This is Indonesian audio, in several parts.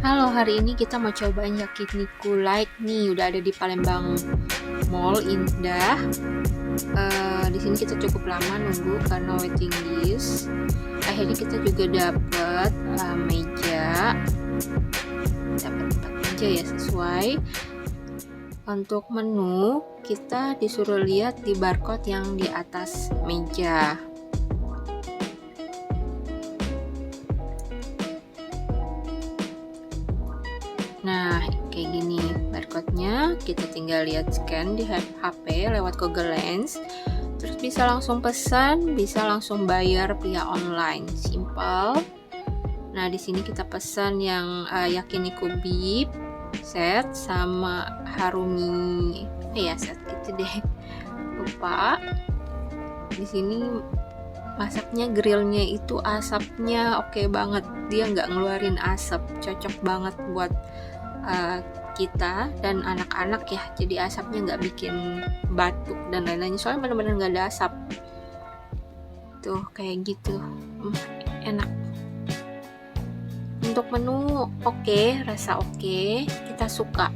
Halo, hari ini kita mau cobain yakiniku light nih, udah ada di Palembang Mall Indah. Di sini kita cukup lama nunggu karena waiting list. Akhirnya kita juga dapat meja, dapat 4 meja ya sesuai. Untuk menu kita disuruh lihat di barcode yang di atas meja. Nah, kayak gini barcode-nya, kita tinggal lihat scan di HP lewat Google Lens. Terus bisa langsung pesan, bisa langsung bayar via online, simple. Nah, di sini kita pesan yang yakiniku beef set sama harumi set gitu deh. Lupa. Di sini masaknya grillnya itu asapnya oke banget, dia nggak ngeluarin asap, cocok banget buat kita dan anak-anak ya, jadi asapnya nggak bikin batuk dan lain-lain, soalnya benar-benar nggak ada asap tuh kayak gitu. Enak. Untuk menu oke, rasa oke, kita suka,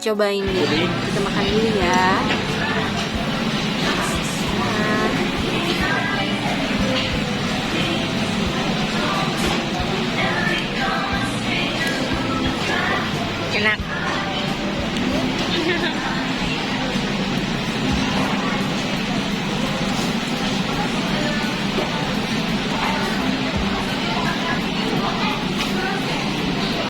cobain deh, kita makan dulu ya.